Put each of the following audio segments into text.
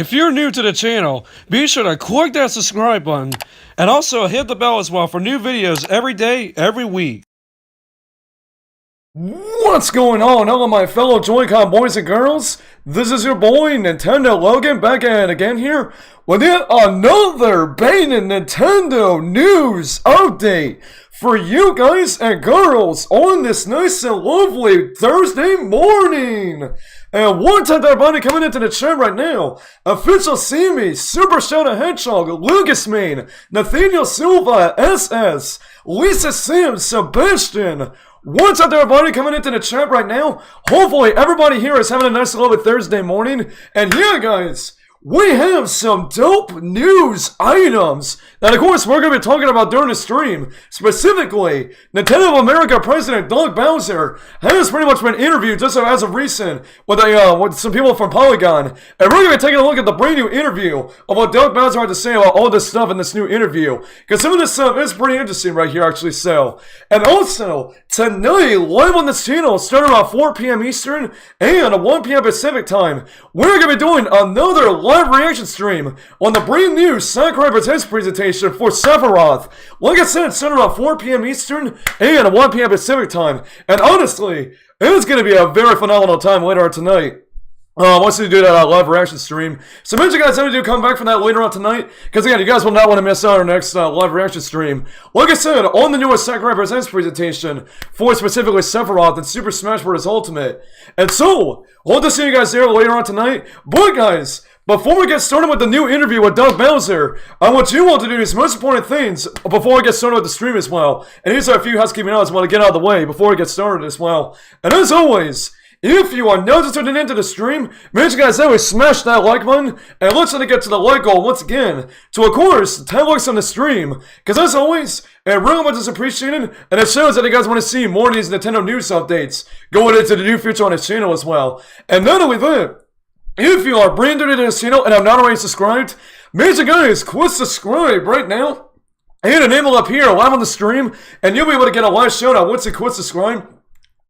If you're new to the channel, be sure to click that subscribe button and also hit the bell as well for new videos every day, every week. What's going on, all of my fellow Joy-Con boys and girls? This is your boy, Nintendo Logan, back at it again here with yet another banging Nintendo news update for you guys and girls on this nice and lovely Thursday morning. And one time everybody coming into the chat right now, Official Simi, Super Shadow Hedgehog, Lucas Main, Nathaniel Silva, SS, Lisa Sims, Sebastian. What's up there, everybody coming into the chat right now? Hopefully everybody here is having a nice little Thursday morning. And yeah, guys, we have some dope news items that, of course, we're going to be talking about during the stream. Specifically, Nintendo of America President Doug Bowser has pretty much been interviewed just as of recent with some people from Polygon. And we're going to be taking a look at the brand new interview of what Doug Bowser had to say about all this stuff in this new interview. Because some of this stuff is pretty interesting right here, actually. So, and also, tonight, live on this channel, starting around 4 p.m. Eastern and 1 p.m. Pacific time, we're going to be doing another live reaction stream on the brand new Sakurai Presents presentation for Sephiroth. Like I said, starting around 4 p.m. Eastern and 1 p.m. Pacific time. And honestly, it's going to be a very phenomenal time later on tonight. Once we do that live reaction stream. So make sure you guys have to come back for that later on tonight. Because again, you guys will not want to miss out on our next live reaction stream. Like I said, on the newest Sakurai Presents presentation for specifically Sephiroth and Super Smash Bros. Ultimate. And so, hope to see you guys there later on tonight. But guys, before we get started with the new interview with Doug Bowser, I want you all to do these most important things before we get started with the stream as well. And here's a few housekeeping items I want to get out of the way before we get started as well. And as always, if you are not just tuning into the stream, make sure you guys always smash that like button, and let's try to get to the like goal once again, to of course, 10 likes on the stream, because as always, it really much is appreciated, and it shows that you guys want to see more of these Nintendo news updates going into the new future on this channel as well. And not only that, if you are brand new to this channel and have not already subscribed, make sure you guys click subscribe right now, and enable up here live on the stream, and you'll be able to get a live shout out once you click subscribe.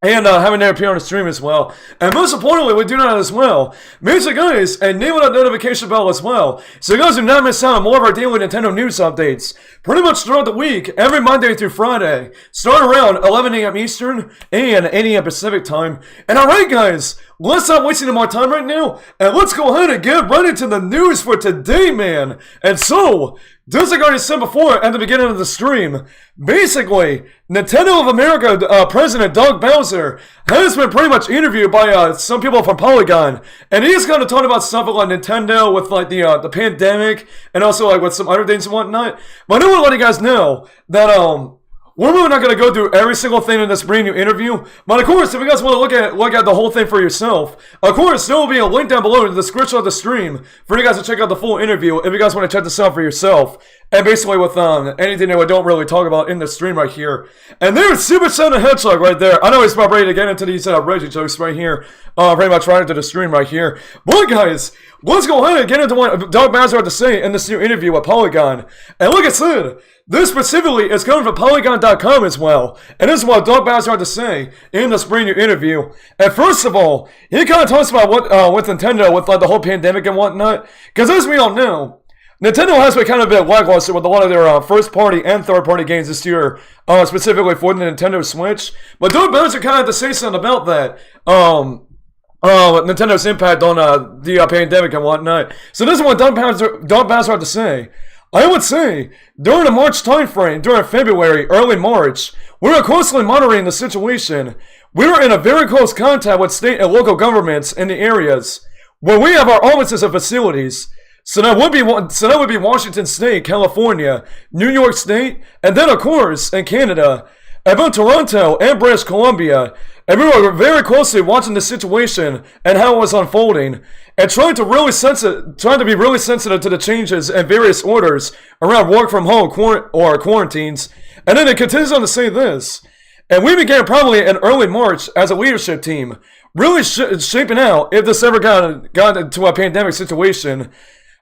And having that appear on the stream as well. And most importantly, we do that as well. Make sure guys, enable that notification bell as well. So you guys do not miss out on more of our daily Nintendo news updates. Pretty much throughout the week, every Monday through Friday. Start around 11 a.m. Eastern and 8 a.m. Pacific time. And alright guys, let's not waste any more time right now. And let's go ahead and get right into the news for today, man. And so, just like I already said before at the beginning of the stream, basically, Nintendo of America President Doug Bowser has been pretty much interviewed by some people from Polygon, and he's kind of talking about stuff like Nintendo with like the pandemic, and also like with some other things and whatnot. But I want to let you guys know that we're really not going to go through every single thing in this brand new interview, but of course, if you guys want to look at the whole thing for yourself, of course, there will be a link down below in the description of the stream for you guys to check out the full interview if you guys want to check this out for yourself. And basically with anything that we don't really talk about in the stream right here. And there's Super Shadow Hedgehog right there. I know he's about ready to get into these Reggie jokes right here, pretty much right into the stream right here. But guys, let's go ahead and get into what Doug Bowser had to say in this new interview with Polygon. And like I said, this specifically is coming from Polygon.com as well. And this is what Doug Bowser had to say in this brand new interview. And first of all, he kind of talks about what with Nintendo, with like the whole pandemic and whatnot. Because as we all know, Nintendo has been kind of a bit lackluster with a lot of their first-party and third-party games this year, specifically for the Nintendo Switch. But Doug Bowser kind of had to say something about that. Nintendo's impact on the pandemic and whatnot. So this is what Doug Bowser had to say. I would say, during the March timeframe, during February, early March, we were closely monitoring the situation. We were in a very close contact with state and local governments in the areas where we have our offices and facilities. So that would be Washington State, California, New York State, and then of course in Canada, and then Toronto and British Columbia. And we were very closely watching the situation and how it was unfolding, and trying to be really sensitive to the changes and various orders around work from home or quarantines. And then it continues on to say this. And we began probably in early March as a leadership team, really shaping out if this ever got into a pandemic situation.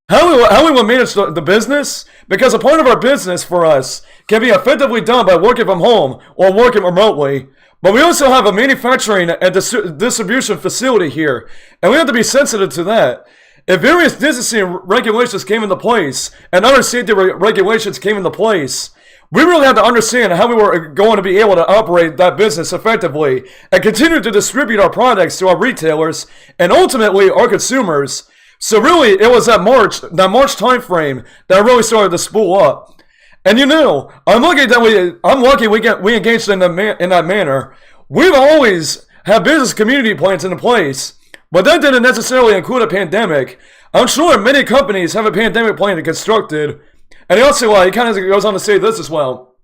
How we will manage the business, because a part of our business for us can be effectively done by working from home or working remotely. But we also have a manufacturing and distribution facility here, and we have to be sensitive to that. if various distancing regulations came into place and other safety regulations came into place, we really had to understand how we were going to be able to operate that business effectively and continue to distribute our products to our retailers and ultimately our consumers. So really, it was that March time frame that really started to spool up. And I'm lucky we engaged in that manner. We've always had business community plans in place, but that didn't necessarily include a pandemic. I'm sure many companies have a pandemic plan constructed. And he kind of goes on to say this as well.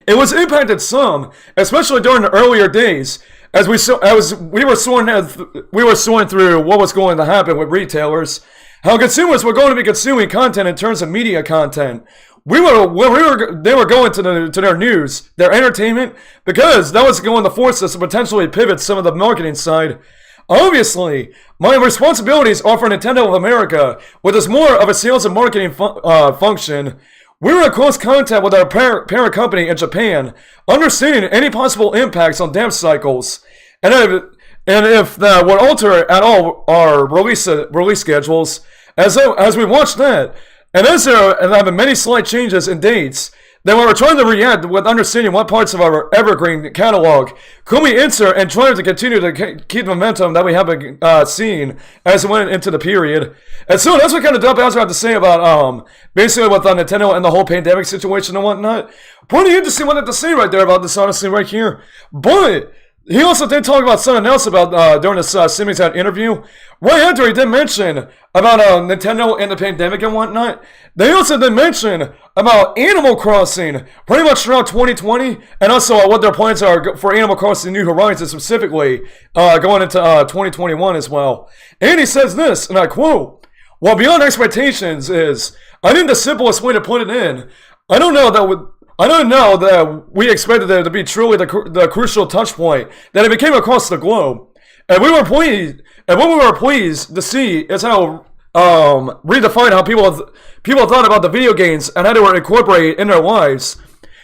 It was impacted some, especially during the earlier days, as we were sorting through what was going to happen with retailers, how consumers were going to be consuming content in terms of media content. They were going to their news, their entertainment, because that was going to force us to potentially pivot some of the marketing side. Obviously, my responsibilities are for Nintendo of America, which is more of a sales and marketing function. We were in close contact with our parent company in Japan, understanding any possible impacts on dev cycles, and if that would alter at all our release schedules. As we watched that, and as there have been many slight changes in dates, then we were trying to react with understanding what parts of our evergreen catalog could we insert and trying to continue to keep the momentum that we have been seeing as we went into the period. And so that's what kind of Dub Bowser had to say about basically with Nintendo and the whole pandemic situation and whatnot. Pretty interesting what they had to say right there about this, honestly, right here. But he also did talk about something else about during this Simmons interview. Right after he did mention about Nintendo and the pandemic and whatnot, they also did mention about Animal Crossing pretty much throughout 2020, and also what their plans are for Animal Crossing New Horizons specifically going into 2021 as well. And he says this, and I quote, "Well, beyond expectations is, I think the simplest way to put it in, I don't know that we expected it to be truly the crucial touch point that it became across the globe. And we were pleased. And what we were pleased to see is how redefined how people thought about the video games and how they were incorporated in their lives.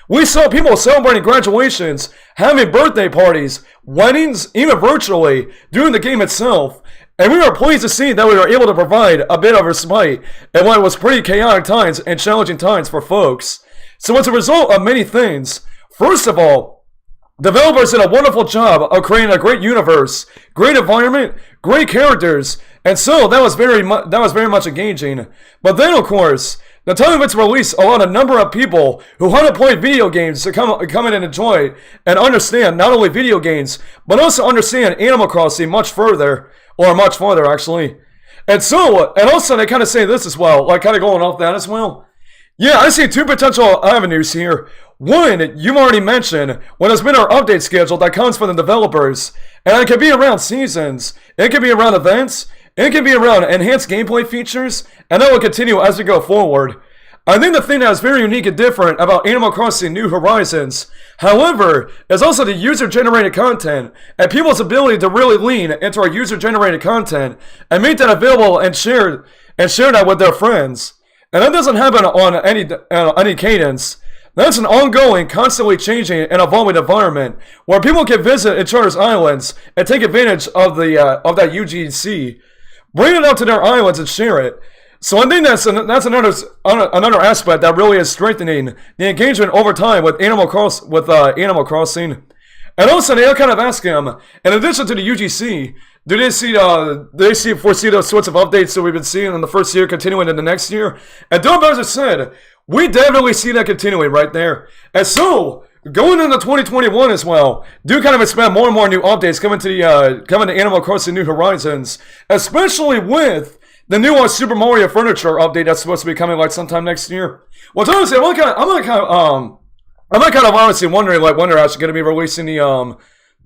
We saw people celebrating graduations, having birthday parties, weddings, even virtually, during the game itself. And we were pleased to see that we were able to provide a bit of respite in what was pretty chaotic times and challenging times for folks. So as a result of many things, first of all, developers did a wonderful job of creating a great universe, great environment, great characters, and so that was very much engaging. But then, of course, the time of its release allowed a number of people who hadn't played video games to come in and enjoy and understand not only video games, but also understand Animal Crossing much farther actually. And also they kind of say this as well, like kind of going off that as well. Yeah, I see two potential avenues here. One, you've already mentioned, when there's been our update schedule that comes from the developers, and it can be around seasons, it can be around events, it can be around enhanced gameplay features, and that will continue as we go forward. I think the thing that is very unique and different about Animal Crossing New Horizons, however, is also the user-generated content, and people's ability to really lean into our user-generated content, and make that available and share that with their friends. And that doesn't happen on any cadence. That's an ongoing, constantly changing and evolving environment where people can visit Enchanter's Islands and take advantage of that UGC, bring it out to their islands and share it. So I think that's another aspect that really is strengthening the engagement over time with Animal Crossing. And also, they kind of ask him, in addition to the UGC, do they foresee those sorts of updates that we've been seeing in the first year continuing in the next year? And Don Bowser said, we definitely see that continuing right there. And so, going into 2021 as well, do kind of expect more and more new updates coming to Animal Crossing New Horizons, especially with the new Super Mario furniture update that's supposed to be coming like sometime next year. Well, honestly, I'm kind of honestly wondering like when they're actually going to be releasing the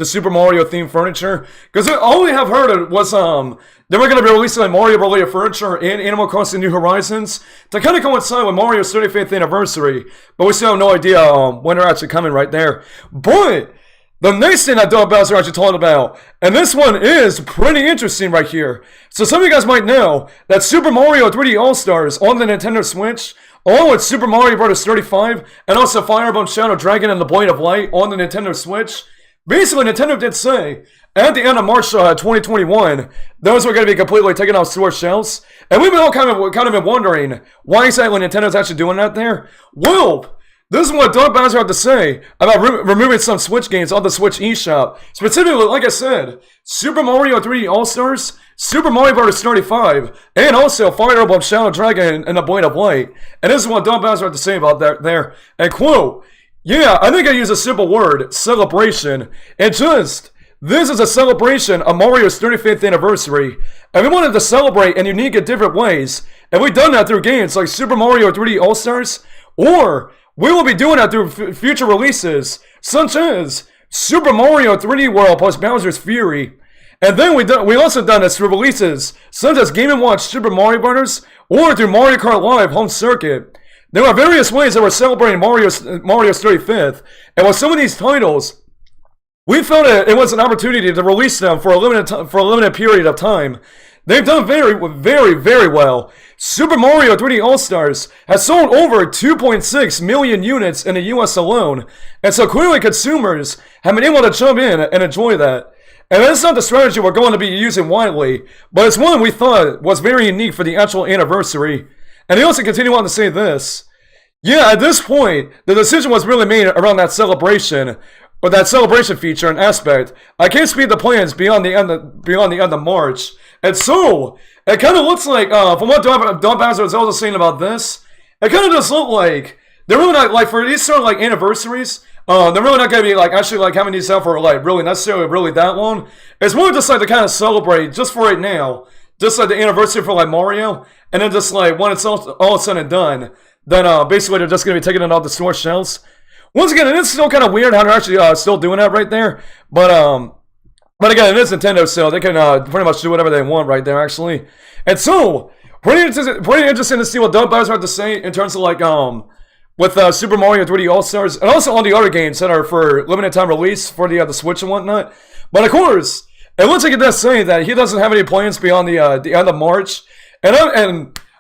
Super Mario themed furniture, because all we have heard was they were going to be releasing like Mario related furniture in Animal Crossing New Horizons to kind of coincide with Mario's 35th anniversary, but we still have no idea when they're actually coming right there. But the next thing that Doug Bowser actually talked about, and this one is pretty interesting right here. So some of you guys might know that Super Mario 3D All-Stars on the Nintendo Switch, along with Super Mario Bros. 35, and also Fire Emblem Shadow Dragon and the Blade of Light on the Nintendo Switch, basically Nintendo did say at the end of March 2021, those were going to be completely taken off store shelves. And we've been all kind of been wondering why exactly Nintendo's actually doing that there. Well, this is what Doug Bowser had to say about removing some Switch games on the Switch eShop. Specifically, like I said, Super Mario 3D All-Stars, Super Mario Bros. 35, and also Fire Emblem Shadow Dragon and the Blade of Light. And this is what Doug Bowser had to say about that there. And quote, yeah, I think I use a simple word, celebration. And just, this is a celebration of Mario's 35th anniversary. And we wanted to celebrate in unique and different ways. And we've done that through games like Super Mario 3D All-Stars, or we will be doing that through future releases, such as Super Mario 3D World plus Bowser's Fury. And then we also done this through releases such as Game & Watch Super Mario Bros. Or through Mario Kart Live Home Circuit. There are various ways that we're celebrating Mario's 35th, and with some of these titles, we felt it was an opportunity to release them for a limited period of time. They've done very, very, very well. Super Mario 3D All-Stars has sold over 2.6 million units in the US alone, and so clearly consumers have been able to jump in and enjoy that. And that's not the strategy we're going to be using widely, but it's one we thought was very unique for the actual anniversary. And they also continue on to say this. Yeah, at this point, the decision was really made around that celebration, or that celebration feature and aspect. I can't speed the plans beyond the end of March. And so, it kind of looks like, from what Don Bowser was also saying about this, it kind of does look like they're really not, like, for these sort of, like, anniversaries, they're really not going to be, like, actually, like, having these out for, like, really necessarily really that long. It's more just, like, to kind of celebrate, just for right now, just, like, the anniversary for, like, Mario, and then just, like, when it's all said and done, then, basically, they're just going to be taking it off the store shelves. Once again, it is still kind of weird how they're actually, still doing that right there, but again, it is Nintendo, so they can, pretty much do whatever they want right there, actually. And so, pretty interesting to see what Doug Bowser had to say in terms of, like, with Super Mario 3D All-Stars, and also all the other games that are for limited time release for the Switch and whatnot. But of course, it looks like it does say that he doesn't have any plans beyond the end of March. And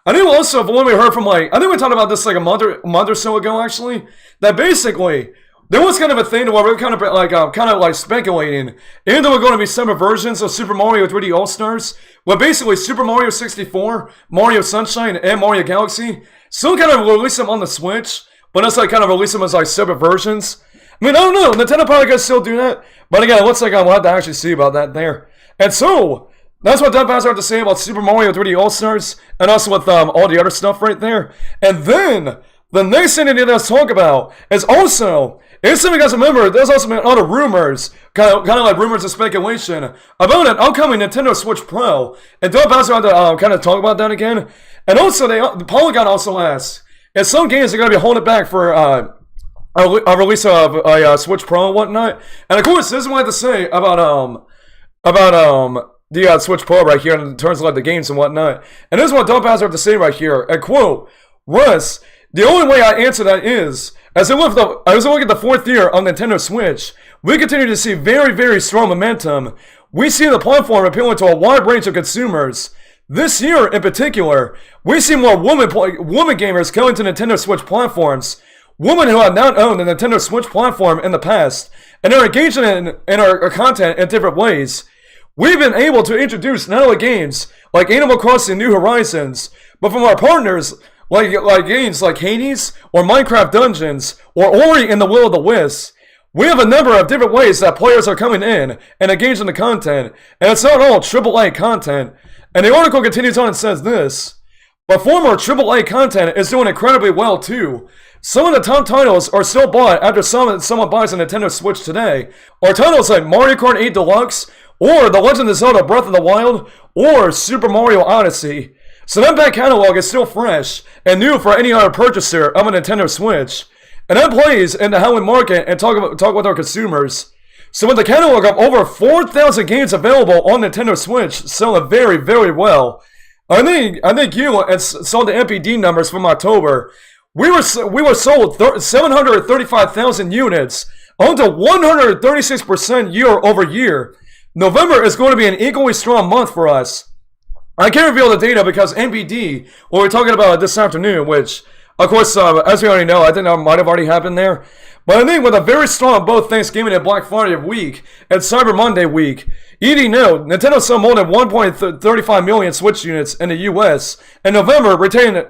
I think also, from what we heard from, like, I think we talked about this like a month or so ago, actually, that basically there was kind of a thing where we were kind of like speculating, even though we're going to be separate versions of Super Mario 3D All-Stars, where basically Super Mario 64, Mario Sunshine, and Mario Galaxy still kind of release them on the Switch, but it's like kind of release them as like separate versions. I mean, I don't know, Nintendo probably could still do that, but again, it looks like we'll have to actually see about that there. And so, that's what Doug Bowser had to say about Super Mario 3D All-Stars, and also with all the other stuff right there. And then, the next thing they need us to talk about is also, if some of you guys remember, there's also been other rumors, kind of like rumors of speculation, about an upcoming Nintendo Switch Pro. And Doug Bowser had to kind of talk about that again. And also, the Polygon also asked, if some games are going to be holding back for a release of a Switch Pro and whatnot. And of course, this is what I have to say about the Switch Pro right here in terms of like the games and whatnot. And this is what Doug Bowser have to say right here. And quote, Russ, the only way I answer that is, as I look at the fourth year on Nintendo Switch, we continue to see very, very strong momentum. We see the platform appealing to a wide range of consumers. This year, in particular, we see more women gamers coming to Nintendo Switch platforms. Women who have not owned the Nintendo Switch platform in the past, and are engaging in our content in different ways. We've been able to introduce not only games like Animal Crossing New Horizons, but from our partners, like games like Hades, or Minecraft Dungeons, or Ori and the Will of the Wisps. We have a number of different ways that players are coming in and engaging the content, and it's not all AAA content. And the article continues on and says this, but former AAA content is doing incredibly well too. Some of the top titles are still bought after someone buys a Nintendo Switch today, or titles like Mario Kart 8 Deluxe, or The Legend of Zelda Breath of the Wild, or Super Mario Odyssey. So that back catalog is still fresh and new for any other purchaser of a Nintendo Switch. And that plays into how we market and talk with our consumers. So with the catalog of over 4,000 games available on Nintendo Switch selling very, very well, I think you saw the NPD numbers from October. We were sold 735,000 units, on to 136% year over year. November is going to be an equally strong month for us. I can't reveal the data because NPD, what we're talking about this afternoon, which Of course, as we already know, I think that might have already happened there. But I think with a very strong both Thanksgiving and Black Friday week and Cyber Monday week, you didn't know Nintendo sold more than 1.35 million Switch units in the U.S. in November, retaining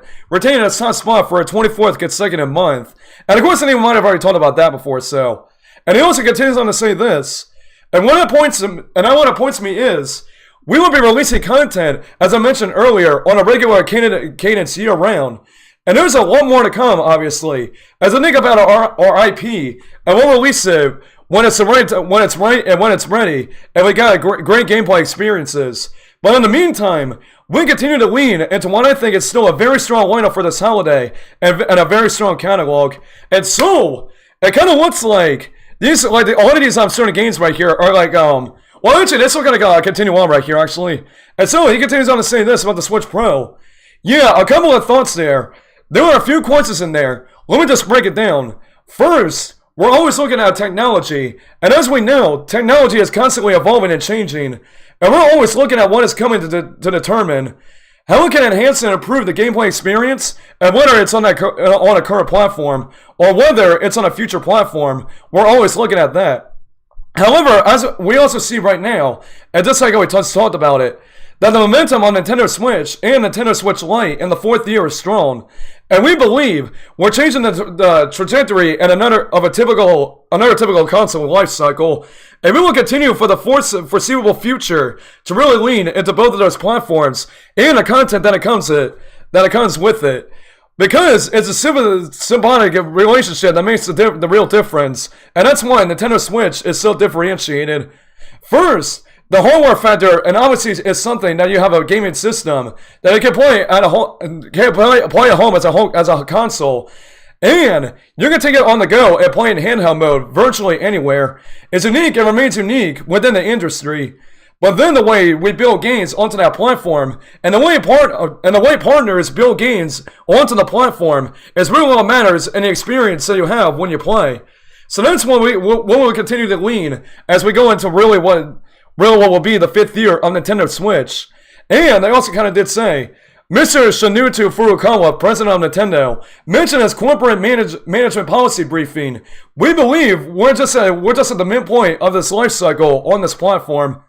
its top spot for a 24th consecutive month. And of course, I think we might have already talked about that before. So, and he also continues on to say this. And what it points to me is, we will be releasing content, as I mentioned earlier, on a regular cadence year-round. And there's a lot more to come, obviously. As I think about our IP, and we'll release it when it's ready, and we got great gameplay experiences. But in the meantime, we continue to lean into what I think is still a very strong lineup for this holiday, and a very strong catalog. And so, it kind of looks like these, like a lot of these certain games right here are like, well, actually, this is going to continue on right here, actually. And so, he continues on to say this about the Switch Pro. Yeah, a couple of thoughts there. There are a few questions in there. Let me just break it down. First, we're always looking at technology. And as we know, technology is constantly evolving and changing. And we're always looking at what is coming to determine how it can enhance and improve the gameplay experience, and whether it's on a current platform, or whether it's on a future platform. We're always looking at that. However, as we also see right now, and just like we just talked about it, that the momentum on Nintendo Switch and Nintendo Switch Lite in the 4th year is strong, and we believe we're changing the trajectory in another typical console life cycle, and we will continue for the foreseeable future to really lean into both of those platforms and the content that it comes with it. Because it's a symbiotic relationship that makes the real difference, and that's why Nintendo Switch is so differentiated. First, the hardware factor, and obviously, is something that you have a gaming system that you can play at home as a console, and you can take it on the go and play in handheld mode virtually anywhere. It's unique and remains unique within the industry. But then the way we build games onto that platform, and the way partners build games onto the platform, is really what matters in the experience that you have when you play. So that's what we'll continue to lean as we go into really what will be the 5th year of Nintendo Switch. And they also kind of did say, Mr. Shinichi Furukawa, president of Nintendo, mentioned his corporate management policy briefing. We believe we're just at the midpoint of this life cycle on this platform.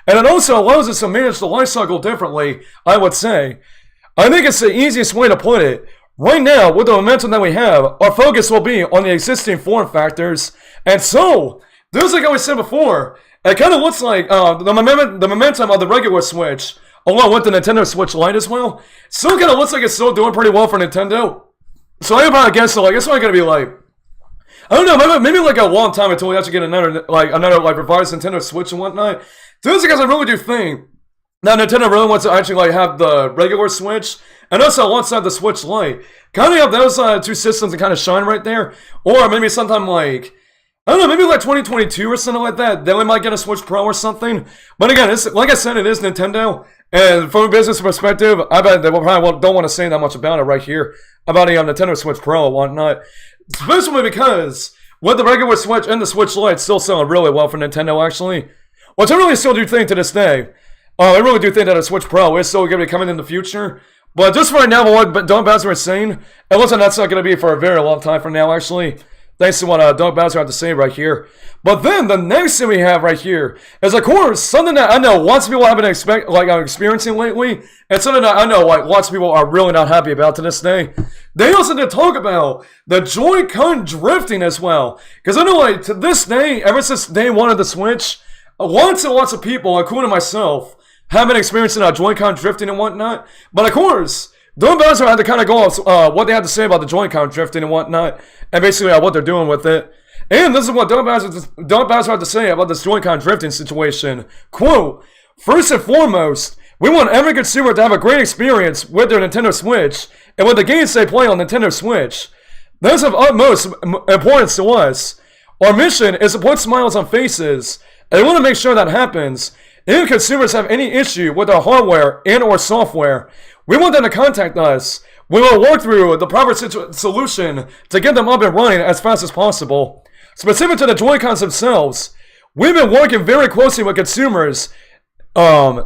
And it also allows us to manage the life cycle differently, I would say. I think it's the easiest way to put it. Right now, with the momentum that we have, our focus will be on the existing form factors. And so, just like I said before, it kind of looks like the momentum of the regular Switch, along with the Nintendo Switch Lite as well, still kind of looks like it's still doing pretty well for Nintendo. So I about guess so. It's not gonna be like, I don't know, maybe like a long time until we actually get another revised Nintendo Switch and whatnot. Just because I really do think that Nintendo really wants to actually have the regular Switch, and also alongside the Switch Lite, kind of have those two systems to kind of shine right there, or maybe sometime like, I don't know, maybe like 2022 or something like that. Then we might get a Switch Pro or something. But again, like I said, it is Nintendo. And from a business perspective, I bet they probably don't want to say that much about it right here, about a Nintendo Switch Pro and whatnot. Especially because with the regular Switch and the Switch Lite still selling really well for Nintendo, actually. Which I really still do think to this day. I really do think that a Switch Pro is still going to be coming in the future. But just for right now, what Doug Bowser is saying, it looks like that's not going to be for a very long time from now, actually. Thanks to what Doug Bowser had to say right here. But then the next thing we have right here is, of course, something that I know lots of people have been experiencing lately, and something that I know lots of people are really not happy about to this day. They also did talk about the Joy-Con drifting as well, because I know to this day, ever since day one of the Switch, lots and lots of people, including myself, have been experiencing Joy-Con drifting and whatnot. But of course, Doug Bowser had to kind of go off what they had to say about the Joy-Con drifting and whatnot, and basically what they're doing with it. And this is what Doug Bowser had to say about this Joy-Con drifting situation. Quote, first and foremost, we want every consumer to have a great experience with their Nintendo Switch and with the games they play on Nintendo Switch. That's of utmost importance to us. Our mission is to put smiles on faces, and we want to make sure that happens. If consumers have any issue with our hardware and or software, we want them to contact us. We will work through the proper solution to get them up and running as fast as possible. Specific to the Joy-Cons themselves, we've been working very closely with consumers. If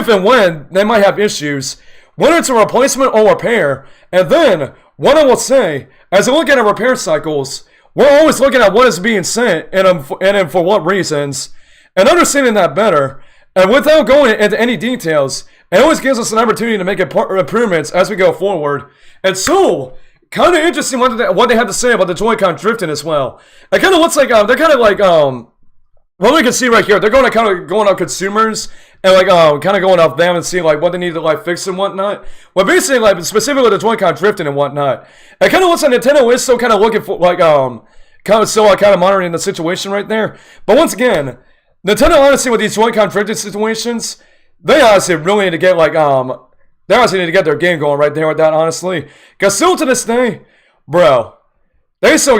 and when they might have issues, whether it's a replacement or repair. And then, what I will say, as I look at our repair cycles, we're always looking at what is being sent and for what reasons, and understanding that better. And without going into any details, it always gives us an opportunity to make improvements as we go forward. And so, kind of interesting what they had to say about the Joy-Con drifting as well. It kind of looks like they're kind of like what we can see right here. They're going to kind of going off consumers and like kind of going off them and seeing like what they need to like fix and whatnot. Well, basically like specifically the Joy-Con drifting and whatnot. It kind of looks like Nintendo is still kind of looking for like kind of monitoring the situation right there. But once again, Nintendo honestly with these Joy-Con drifting situations, they honestly really need to get like they honestly need to get their game going right there with that, honestly. Because still to this day, bro, they still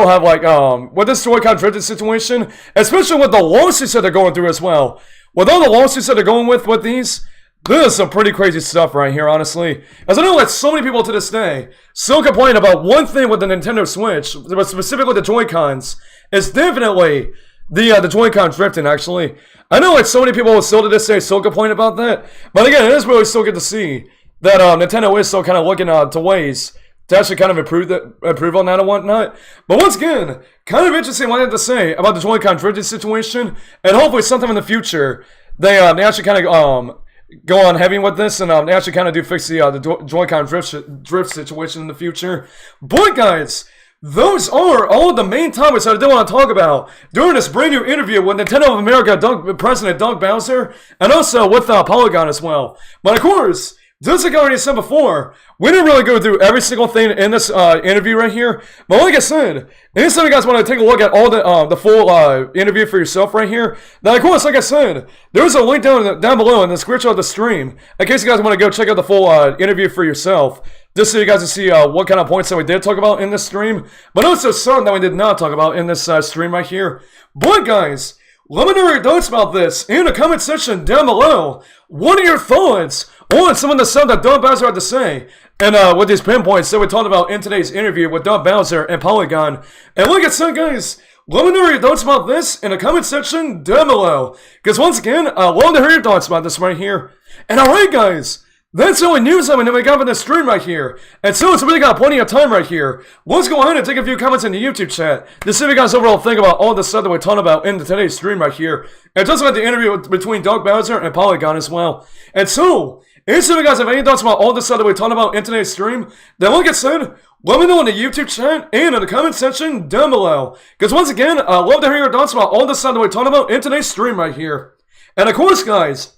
have like with this Joy-Con drifting situation, especially with the lawsuits that they're going through as well. With all the lawsuits that they're going with these, this is some pretty crazy stuff right here, honestly. As I know that so many people to this day still complain about one thing with the Nintendo Switch, but specifically the Joy-Cons, is definitely the Joy-Con drifting, actually. I know like so many people still to this day still complain about that, but again, it is really still good to see that Nintendo is still kind of looking to ways to actually kind of improve on that and whatnot. But once again, kind of interesting what I have to say about the Joy-Con drifting situation, and hopefully sometime in the future, they actually kind of go on heavy with this, and they actually kind of do fix the Joy-Con drift situation in the future. But guys, those are all of the main topics that I did want to talk about during this brand new interview with Nintendo of America President Doug Bowser, and also with Polygon as well. But of course, just like I already said before, we didn't really go through every single thing in this interview right here. But like I said, anytime you guys want to take a look at all the full interview for yourself right here, now of course, like I said, there's a link down below in the description of the stream in case you guys want to go check out the full interview for yourself, just so you guys can see what kind of points that we did talk about in this stream, but also some that we did not talk about in this stream right here. But guys, let me know your thoughts about this in the comment section down below. What are your thoughts on some of the stuff that Doug Bowser had to say? And with these pinpoints that we talked about in today's interview with Doug Bowser and Polygon. And like I said, guys, let me know your thoughts about this in the comment section down below. Because once again, I love to hear your thoughts about this right here. And alright, guys, that's the only news that we got in this stream right here. And so it's really got plenty of time right here. Let's go ahead and take a few comments in the YouTube chat to see if you guys overall think about all the stuff that we talked about in today's stream right here. And just about the interview between Doug Bowser and Polygon as well. And so, if you guys have any thoughts about all the stuff that we talked about in today's stream, then like I said, let me know in the YouTube chat and in the comment section down below. Because once again, I'd love to hear your thoughts about all the stuff that we talked about in today's stream right here. And of course, guys,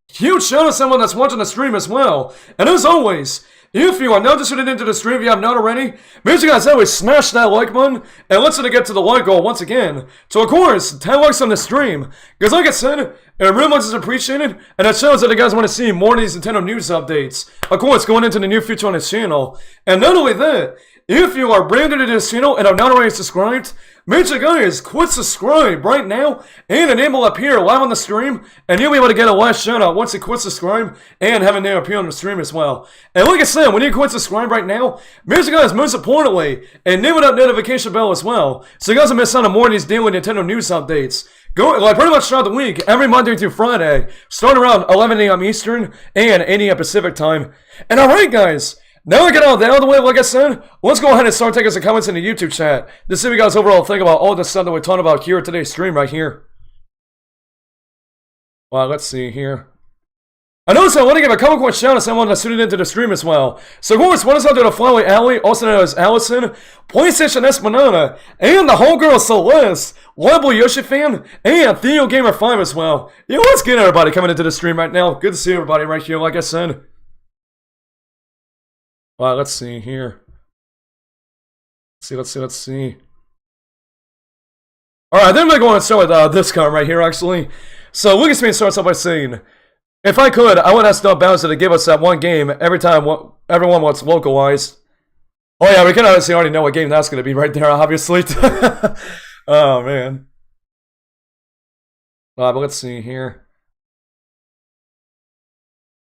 huge shout out to someone that's watching the stream as well. And as always, if you are now just tuning into the stream, if you have not already, make sure you guys always smash that like button, and let's get to the like goal once again. So of course, 10 likes on the stream, because like I said, it really much is appreciated, and it shows that you guys want to see more of these Nintendo news updates. Of course, going into the new future on this channel. And not only that, if you are brand new to this channel and have not already subscribed, make sure guys quit subscribe right now and a name will appear live on the stream, and you'll be able to get a live shout out once you quit subscribe and have a name appear on the stream as well. And like I said, when you quit subscribe right now, make sure guys, most importantly, enable that notification bell as well, so you guys don't miss out on more of these daily Nintendo news updates. Go like pretty much throughout the week, every Monday through Friday, starting around 11 a.m. Eastern and 8 a.m. Pacific time. And alright guys, now I get all that out of the way, like I said, let's go ahead and start taking some comments in the YouTube chat to see what you guys overall think about all the stuff that we're talking about here at today's stream right here. Well, let's see here. I noticed I want to give a couple quick shout outs to someone that's tuning into the stream as well. So of course, what is out there to Flyway Alley, also known as Allison, PlayStation Espanada, and the homegirl Celeste, Level Yoshi fan, and Theo Gamer 5 as well. Yeah, let's get everybody coming into the stream right now. Good to see everybody right here, like I said. Well, let's see here. Let's see. Alright, then we're going to start with this card right here, actually. So, Lucasfilm starts off by saying, if I could, I would ask Doug Bowser to give us that one game every time everyone wants localized. Oh yeah, we can obviously already know what game that's going to be right there, obviously. Oh, man. But let's see here.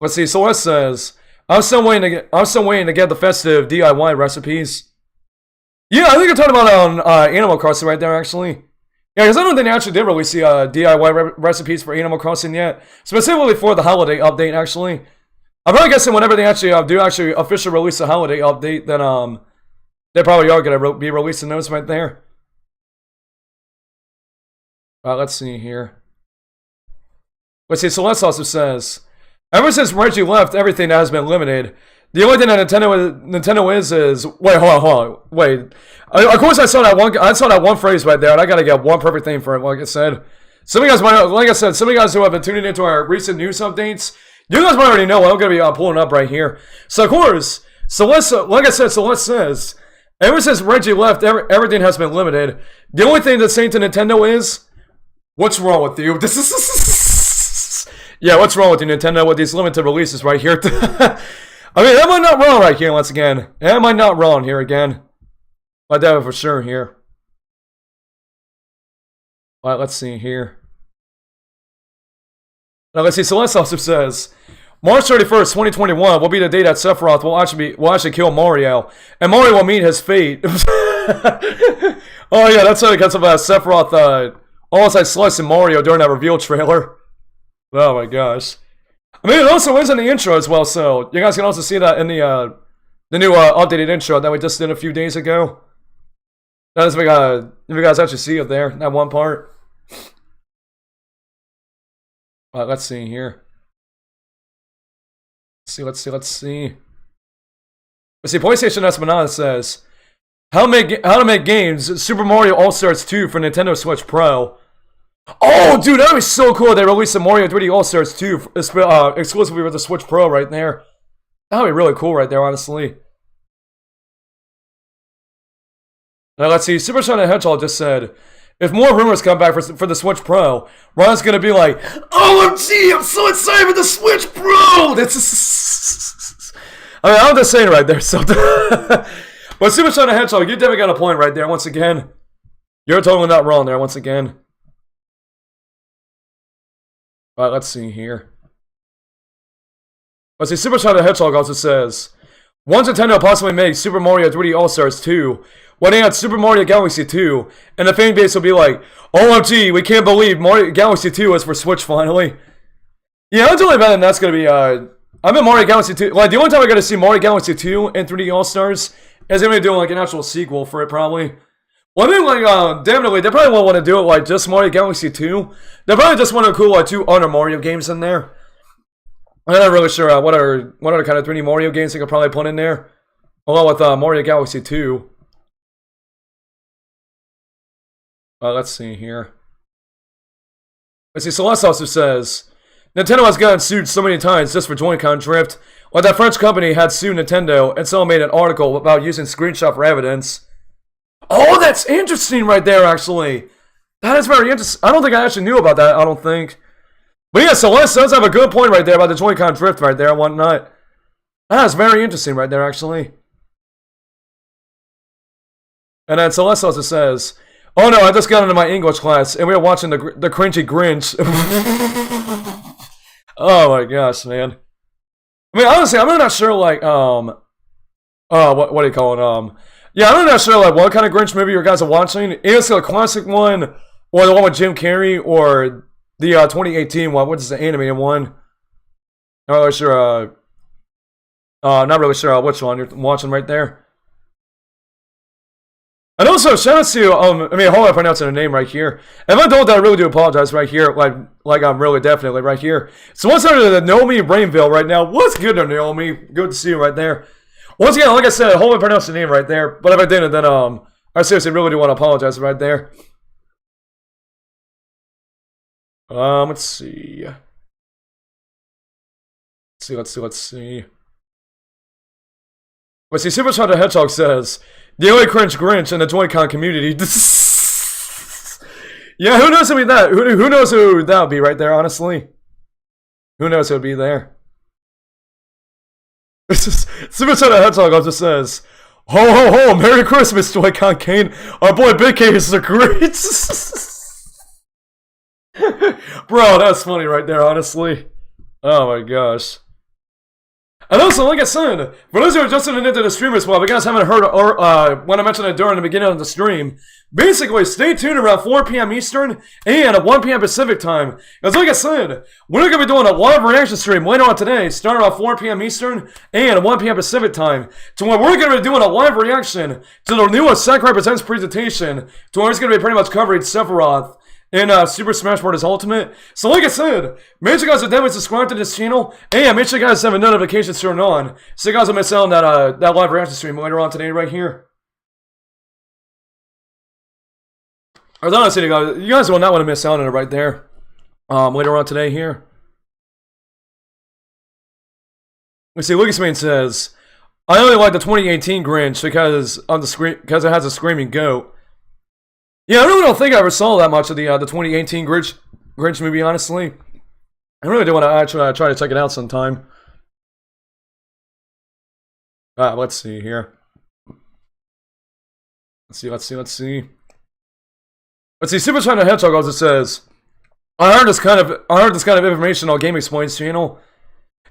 Let's see, Celeste says, I'm still waiting to get the festive DIY recipes. Yeah, I think I'm talking about Animal Crossing right there, actually. Yeah, because I don't think they actually did release the DIY recipes for Animal Crossing yet. Specifically for the holiday update, actually. I'm probably guessing whenever they actually do officially release a holiday update, then they probably are gonna be releasing those right there. Let's see here. Let's see. Celeste also says, ever since Reggie left, everything has been limited. The only thing that Nintendo is wait, hold on, wait. Of course, I saw that one phrase right there, and I gotta get one perfect thing for it. Like I said, some of you guys like I said, some of you guys who have been tuning into our recent news updates, you guys might already know what I'm gonna be pulling up right here. So of course, Celeste, like I said, Celeste says, ever since Reggie left, everything has been limited. The only thing that's saying to Nintendo is, what's wrong with you? Yeah, what's wrong with you, Nintendo, with these limited releases right here? I mean, am I not wrong right here once again? Am I not wrong here again? I doubt it for sure here. Alright, let's see here. Now, let's see. Celeste also says, March 31st, 2021 will be the day that Sephiroth will actually kill Mario, and Mario will meet his fate. Oh yeah, that's how it gets about Sephiroth almost like slicing Mario during that reveal trailer. Oh my gosh. I mean, it also is in the intro as well, so you guys can also see that in the new updated intro that we just did a few days ago. That is if you guys actually see it there, that one part. Let's see here. Let's see. Let's see, PlayStation Esmeralda says, how to make games, Super Mario All-Stars 2 for Nintendo Switch Pro. Oh, dude, that would be so cool if they released a Mario 3D All-Stars 2 exclusively with the Switch Pro right there. That would be really cool right there, honestly. Now, let's see. Super Shadow Hedgehog just said, if more rumors come back for the Switch Pro, Ron's going to be like, OMG, I'm so excited for the Switch Pro! I mean, I'm just saying right there, so... But Super Shadow Hedgehog, you definitely got a point right there, once again. You're totally not wrong there, once again. Alright, let's see here. Let's see, Super Shadow Hedgehog also says, once Nintendo possibly makes Super Mario 3D All-Stars 2, when they add Super Mario Galaxy 2, and the fan base will be like, OMG, we can't believe Mario Galaxy 2 is for Switch finally. Yeah, I'm totally betting that's gonna be, I bet Mario Galaxy 2, like, the only time I gotta see Mario Galaxy 2 and 3D All-Stars is gonna be doing, like, an actual sequel for it, probably. Well, I mean, like, definitely, they probably won't want to do it, like, just Mario Galaxy 2. They probably just want to include, like, 2 other Mario games in there. I'm not really sure what other kind of 3D Mario games they could probably put in there, along with Mario Galaxy 2. Let's see here. Let's see, Celeste also says, Nintendo has gotten sued so many times just for Joy-Con drift. Like that French company had sued Nintendo, and someone made an article about using screenshot for evidence. Oh, that's interesting right there, actually. That is very interesting. I don't think I actually knew about that, I don't think. But yeah, Celeste does have a good point right there about the Joy-Con drift right there and whatnot. That is very interesting right there, actually. And then Celeste also says, oh no, I just got into my English class, and we were watching the cringy Grinch. Oh my gosh, man. I mean, honestly, I'm not sure, like, what do you call it, yeah, I'm not sure, like, what kind of Grinch movie you guys are watching. Is it a classic one, or the one with Jim Carrey, or the 2018 one, which is the animated one? Not really sure, which one you're watching right there. And also, shout out to, I mean, how am I pronouncing her name right here? If I don't, I really do apologize right here, like I'm really definitely right here. So what's under the Naomi Brainville right now? What's good there, Naomi? Good to see you right there. Once again, like I said, I hope I pronounced the name right there. But if I didn't, then, I seriously really do want to apologize right there. Let's see. Let's see. Super Shot the Hedgehog says, the only cringe Grinch in the Joy-Con community. Yeah, who knows who would be that? Who knows who that would be right there, honestly? Who knows who would be there? Super Shot the Hedgehog also says, ho ho ho, Merry Christmas, Joy-Con Kane. Our boy Big K is a great. Bro, that's funny right there, honestly. Oh my gosh. And also, like I said, for those who are just tuning into the stream as well, if you guys haven't heard when I mentioned it during the beginning of the stream, basically stay tuned around 4 p.m. Eastern and at 1 p.m. Pacific time. Because like I said, we're going to be doing a live reaction stream later on today, starting around 4 p.m. Eastern and at 1 p.m. Pacific time, to where we're going to be doing a live reaction to the newest Sakurai Presents presentation, to where it's going to be pretty much covering Sephiroth in Super Smash Bros. Ultimate. So like I said, make sure you guys are definitely subscribed to this channel, and make sure you guys have a notifications turned on, so you guys will miss out on that live reaction stream later on today right here. I was honestly, you guys will not want to miss out on it right there. Later on today here. Let's see, Lucas Main says, I only like the 2018 Grinch because it has a screaming goat. Yeah, I really don't think I ever saw that much of the 2018 Grinch movie, honestly. I really do want to actually try to check it out sometime. Let's see here. Let's see. Super China Hedgehog also says, I heard this kind of information on Game Explain's channel.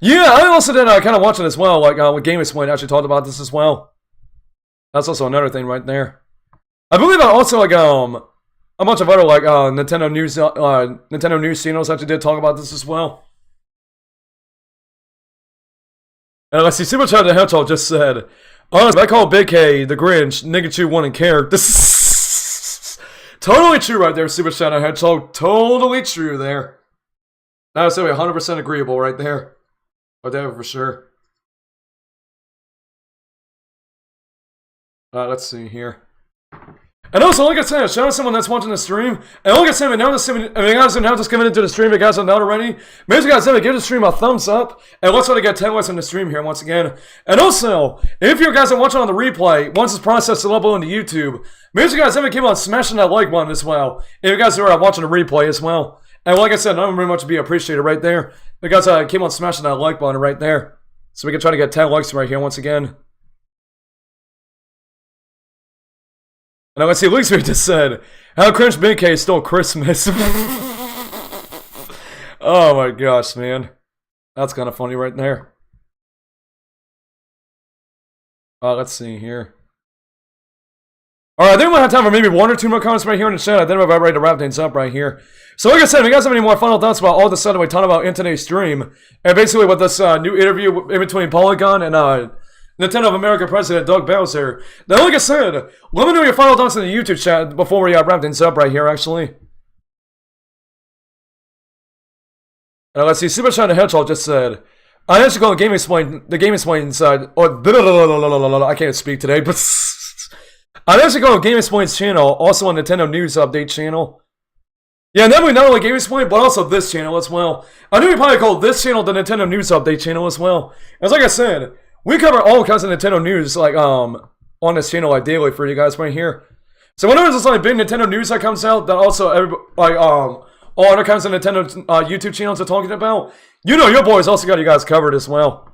Yeah, I also did kind of watch it as well, like when Game Explain actually talked about this as well. That's also another thing right there. I believe I also like a bunch of other like Nintendo news channels actually did talk about this as well. And let's see, Super Chat the Hedgehog just said, honestly, I call Big K the Grinch, Nigga 1 in character. This is totally true right there, Super Chat the Hedgehog. Totally true there. That was 100% agreeable right there. Whatever for sure. Let's see here. And also, like I said, shout out to someone that's watching the stream. And like I said, if you guys are now just coming into the stream, if you guys are not already, make sure you guys give the stream a thumbs up. And let's try to get 10 likes on the stream here once again. And also, if you guys are watching on the replay, once it's processed to level into YouTube, make sure you guys keep on smashing that like button as well. If you guys are watching the replay as well. And like I said, that would very much be appreciated right there. If you guys keep on smashing that like button right there. So we can try to get 10 likes right here once again. And let's see, Luke's just said, how cringe Big K stole Christmas. Oh my gosh, man. That's kind of funny right there. Let's see here. Alright, I think we'll have time for maybe 1 or 2 more comments right here in the chat. I think we're about ready to wrap things up right here. So like I said, if you guys have any more final thoughts about all the stuff that we talked about in today's stream, and basically with this new interview in between Polygon and Nintendo of America President Doug Bowser. Now, like I said, let me know your final thoughts in the YouTube chat before we wrap things up right here, actually. Now, let's see, Super Shine the Hedgehog just said, I actually call the Game Explain side, or I can't speak today, but I actually call Game Explain's channel, also on Nintendo News Update channel. Yeah, and then we not only Game Explain, but also this channel as well. I knew we probably call this channel the Nintendo News Update channel as well. As like I said, we cover all kinds of Nintendo news, like, on this channel, like, daily for you guys right here. So whenever there's, like, big Nintendo news that comes out, that also, all other kinds of Nintendo, YouTube channels are talking about, you know your boys also got you guys covered as well.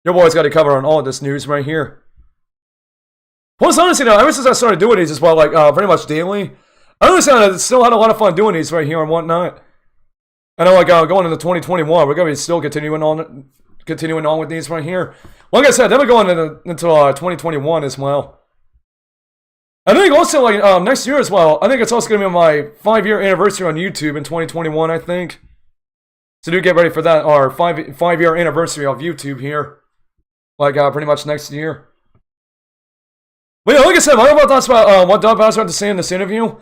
Your boys got you covered on all of this news right here. Plus, honestly, now, ever since I started doing these as well, like, pretty much daily, I honestly still had a lot of fun doing these right here and whatnot. I know, like, going into 2021, we're gonna be still continuing on with these right here. Like I said, then we're going into 2021 as well. I think also, like, next year as well, I think it's also going to be my 5-year anniversary on YouTube in 2021, I think. So do get ready for that, our 5-year anniversary of YouTube here. Like, pretty much next year. But yeah, like I said, my overall thoughts about what Doug Bowser had to say in this interview.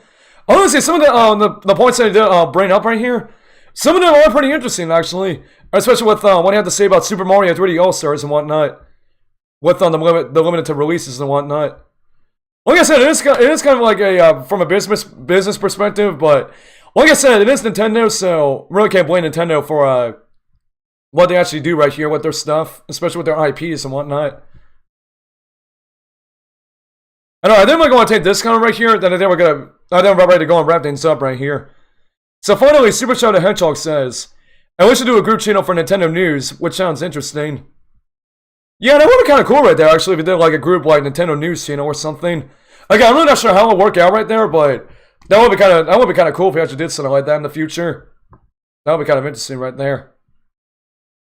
Honestly, some of the points that he did bring up right here, some of them are pretty interesting, actually. Especially with what he had to say about Super Mario 3D All-Stars and whatnot. With the limited releases and whatnot. Like I said, it is kind of like a, from a business perspective, but like I said, it is Nintendo, so really can't blame Nintendo for what they actually do right here with their stuff, especially with their IPs and whatnot. And alright, then we're going to take this kind right here, then we're about ready to go and wrap things up right here. So finally, Super Shadow Hedgehog says, I wish to do a group channel for Nintendo News, which sounds interesting. Yeah, that would be kind of cool right there, actually, if we did like a group like Nintendo News channel or something. Again, I'm really not sure how it would work out right there, but that would be kind of cool if we actually did something like that in the future. That would be kind of interesting right there.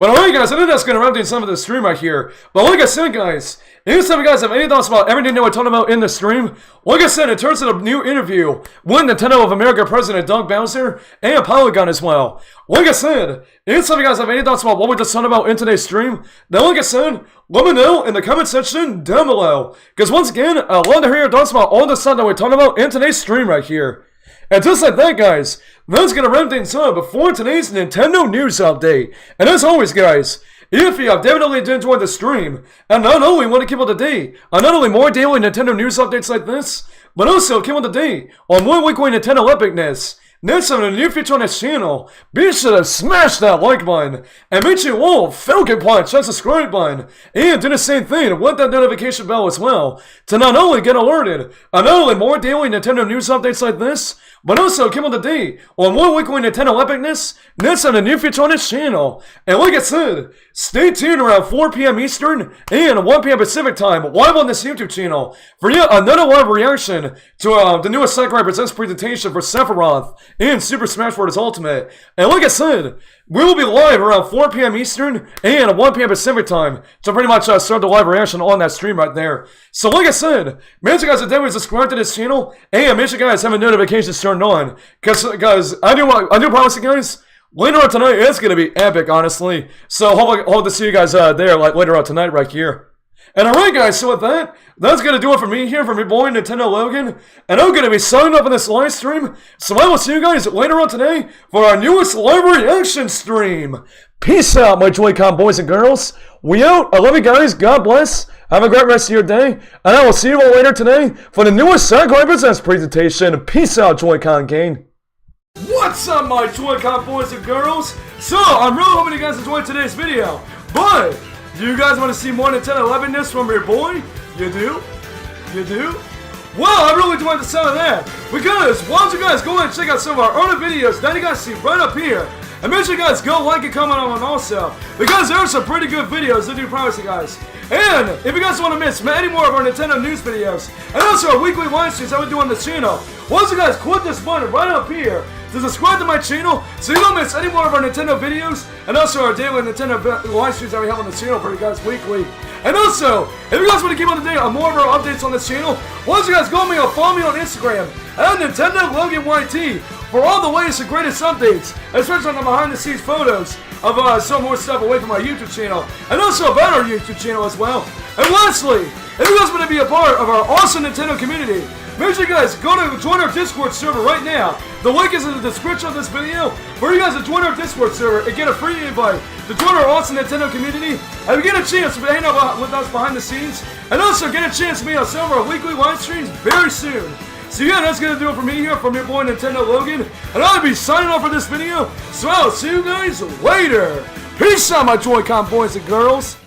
But alright guys, I think that's going to wrap things up of the stream right here. But like I said guys, if you guys have any thoughts about everything that we're talking about in the stream, like I said, in terms of the new interview with Nintendo of America President Doug Bowser and Polygon as well. Like I said, if some of you guys have any thoughts about what we just talked about in today's stream, then like I said, let me know in the comment section down below. Because once again, I'd love to hear your thoughts about all the stuff that we're talking about in today's stream right here. And just like that, guys, that's going to wrap things up before today's Nintendo news update. And as always, guys, if you have definitely enjoyed the stream, and not only want to keep up to date on not only more daily Nintendo news updates like this, but also keep up to date on more weekly Nintendo epicness, next time in the new feature on this channel, be sure to smash that like button, and make sure you all Falcon Punch that subscribe button, and do the same thing with that notification bell as well, to not only get alerted on not only more daily Nintendo news updates like this, but also keep up to date on more weekly Nintendo epicness, next time in the new feature on this channel. And like I said, stay tuned around 4 p.m. Eastern and 1 p.m. Pacific time, live on this YouTube channel, for yet another live reaction to the newest Sakurai Presents presentation for Sephiroth in Super Smash Bros. Ultimate. And like I said, we will be live around 4 p.m. Eastern and 1 p.m. Pacific time to pretty much start the live reaction on that stream right there. So like I said, make sure you guys are definitely subscribed to this channel, and make sure you guys have notifications turned on. Because guys, I do promise you guys, later on tonight it's going to be epic, honestly. So hope to see you guys there like later on tonight right here. And alright guys, so with that, that's going to do it for me here, from your boy Nintendo Logan. And I'm going to be signing up in this live stream, so I will see you guys later on today for our newest live reaction stream. Peace out, my Joy-Con boys and girls. We out. I love you guys. God bless. Have a great rest of your day. And I will see you all later today for the newest Sakurai Presents presentation. Peace out, Joy-Con gang. What's up, my Joy-Con boys and girls? So, I'm really hoping you guys enjoyed today's video. But do you guys want to see more Nintendo 11ness from your boy? You do? You do? Well, I really enjoyed the sound of that. Because why don't you guys go ahead and check out some of our other videos that you guys see right up here. And make sure you guys go like and comment on them also, because there are some pretty good videos that do promise you guys. And if you guys want to miss any more of our Nintendo news videos, and also our weekly live streams that we do on this channel, why don't you guys click this button right up here to subscribe to my channel so you don't miss any more of our Nintendo videos, and also our daily Nintendo live streams that we have on the channel for you guys weekly. And also, if you guys want to keep up to date on more of our updates on this channel, why don't you guys go me or follow me on Instagram at Nintendo Logan YT for all the latest and greatest updates, especially on the behind the scenes photos of some more stuff away from our YouTube channel, and also about our YouTube channel as well. And lastly, if you guys want to be a part of our awesome Nintendo community, make sure you guys go to join our Discord server right now. The link is in the description of this video for you guys to join our Discord server and get a free invite to join our awesome Nintendo community, and get a chance to hang out with us behind the scenes, and also get a chance to be on some of our weekly live streams very soon. So yeah, that's going to do it for me here, from your boy Nintendo Logan, and I'll be signing off for this video, so I'll see you guys later. Peace out, my Joy-Con boys and girls.